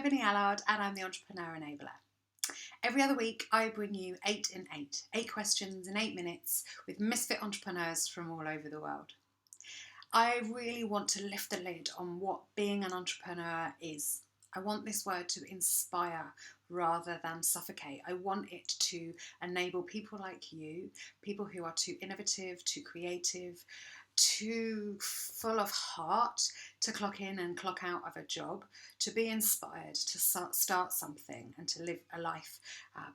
Vinnie Allard and I'm the Entrepreneur Enabler. Every other week I bring you 8 in 8, 8 questions in 8 minutes with misfit entrepreneurs from all over the world. I really want to lift the lid on what being an entrepreneur is. I want this word to inspire rather than suffocate. I want it to enable people like you, people who are too innovative, too creative, too full of heart to clock in and clock out of a job, to be inspired to start something and to live a life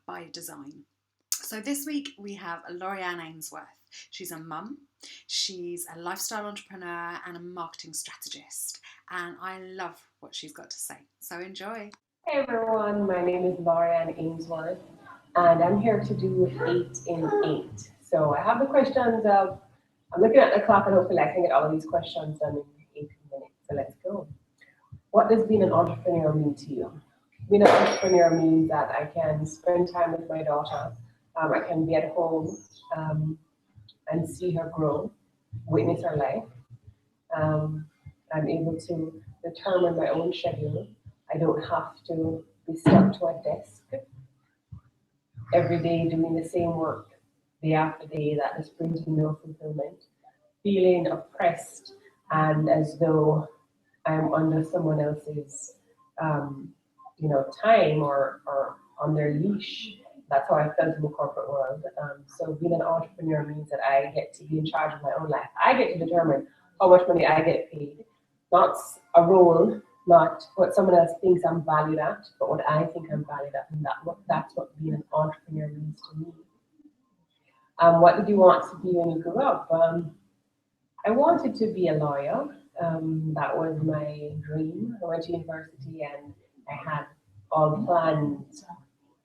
by design. So this week we have Lauri Ann Ainsworth. She's a mum, she's a lifestyle entrepreneur and a marketing strategist, and I love what she's got to say. So enjoy. Hey everyone, my name is Lauri Ann Ainsworth and I'm here to do 8 in 8. So I have the questions of, I'm looking at the clock and hopefully I can get all of these questions done in 8 minutes. So let's go. What does being an entrepreneur mean to you? Being an entrepreneur means that I can spend time with my daughter. I can be at home and see her grow, witness her life. I'm able to determine my own schedule. I don't have to be stuck to a desk every day doing the same work day after day. That just brings me no fulfillment. Feeling oppressed and as though I'm under someone else's, time or on their leash. That's how I felt in the corporate world. So being an entrepreneur means that I get to be in charge of my own life. I get to determine how much money I get paid, not a role, not what someone else thinks I'm valued at, but what I think I'm valued at, and that's what being an entrepreneur means to me. What did you want to be when you grew up? I wanted to be a lawyer. That was my dream. I went to university and I had all plans,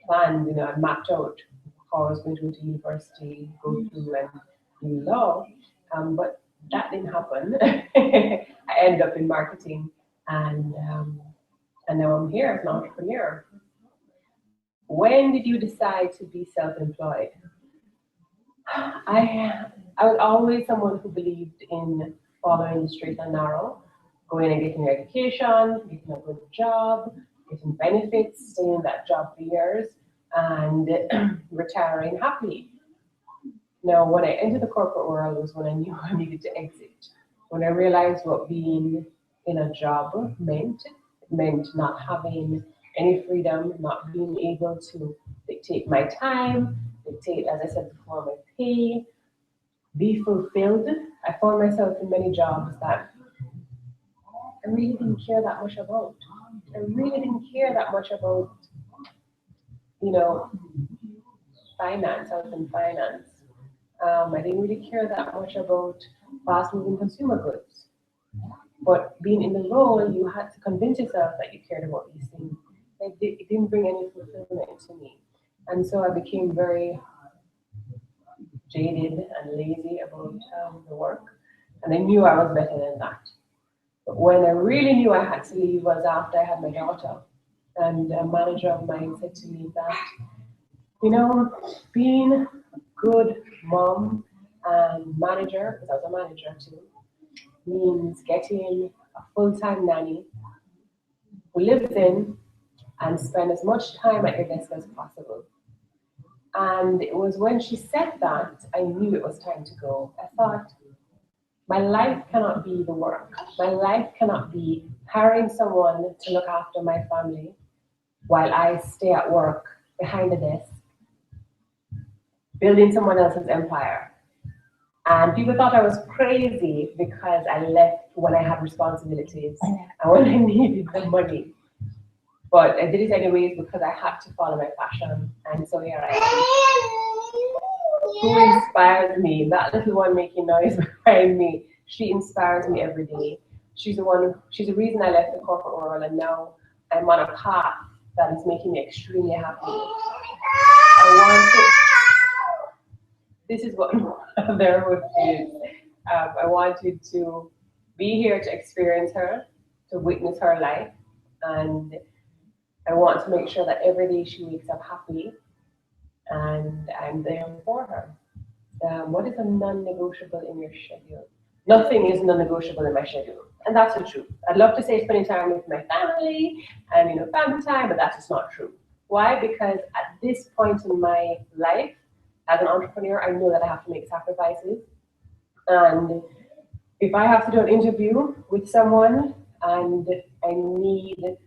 I mapped out how I was going to go to university, go through and do law, but that didn't happen. I ended up in marketing and now I'm here as an entrepreneur. When did you decide to be self-employed? I was always someone who believed in following the straight and narrow, going and getting your education, getting a good job, getting benefits, staying in that job for years, and retiring happily. Now, when I entered the corporate world was when I knew I needed to exit. When I realized what being in a job meant, it meant not having any freedom, not being able to dictate my time, dictate, as I said before, my pay, be fulfilled. I found myself in many jobs that I really didn't care that much about. I really didn't care that much about, finance. I was in finance. I didn't really care that much about fast-moving consumer goods. But being in the role, you had to convince yourself that you cared about these things. It didn't bring any fulfillment to me. And so I became very jaded and lazy about the work. And I knew I was better than that. But when I really knew I had to leave was after I had my daughter. And a manager of mine said to me that, being a good mom and manager, because I was a manager too, means getting a full-time nanny who lives in and spend as much time at your desk as possible. And it was when she said that, I knew it was time to go. I thought, my life cannot be the work. My life cannot be hiring someone to look after my family while I stay at work behind the desk, building someone else's empire. And people thought I was crazy because I left when I had responsibilities and when I needed the money. But I did it anyways because I had to follow my passion. And so here I am. Who inspires me? That little one making noise behind me. She inspires me every day. She's the reason I left the corporate world, and now I'm on a path that is making me extremely happy. This is what motherhood is. I wanted to be here to experience her, to witness her life, and I want to make sure that every day she wakes up happy and I'm there for her. What is a non-negotiable in your schedule? Nothing is non-negotiable in my schedule. And that's the truth. I'd love to say spending time with my family and family time, but that's just not true. Why? Because at this point in my life as an entrepreneur, I know that I have to make sacrifices. And if I have to do an interview with someone and I need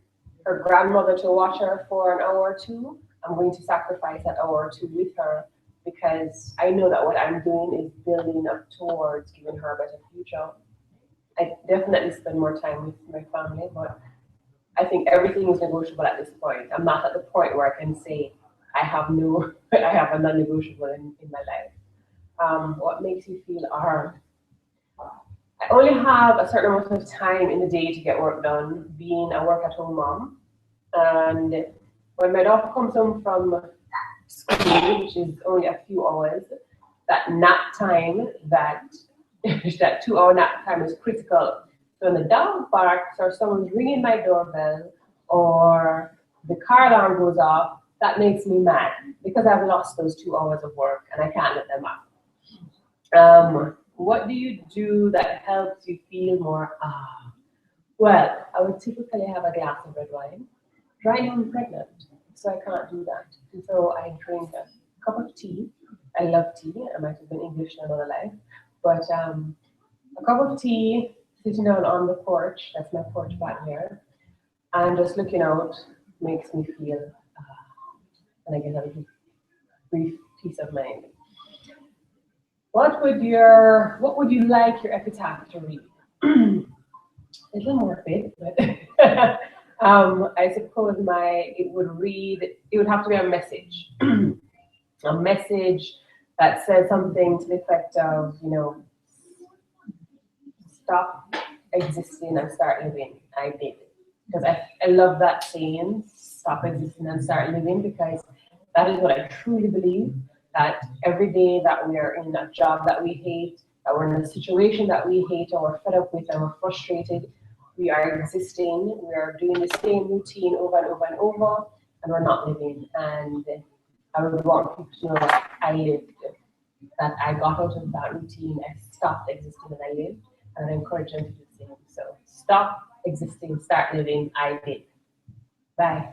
her grandmother to watch her for an hour or two, I'm going to sacrifice that hour or two with her because I know that what I'm doing is building up towards giving her a better future. I definitely spend more time with my family, but I think everything is negotiable at this point. I'm not at the point where I can say I have no, I have a non-negotiable in my life. What makes you feel hard? I only have a certain amount of time in the day to get work done, being a work-at-home mom. And when my daughter comes home from school, which is only a few hours, that nap time, that 2 hour nap time is critical. So when the dog barks or someone's ringing my doorbell or the car alarm goes off, that makes me mad because I've lost those 2 hours of work and I can't let them out. What do you do that helps you feel more Well, I would typically have a glass of red wine. Right now I'm pregnant, so I can't do that. And so I drink a cup of tea. I love tea. I might have been English in another life. But a cup of tea, sitting down on the porch, that's my porch back here, and just looking out makes me feel, and I get a little brief peace of mind. What would you like your epitaph to read? A little more fit, but I suppose it would have to be a message. A message that says something to the effect of, stop existing and start living. I did. Because I love that saying, stop existing and start living, because that is what I truly believe, that every day that we are in a job that we hate, that we're in a situation that we hate or we're fed up with and we're frustrated, we are existing, we are doing the same routine over and over and over, and we're not living. And I would want people to know that I lived, that I got out of that routine, I stopped existing and I lived, and I encourage them to do the same. So stop existing, start living, I did. Bye.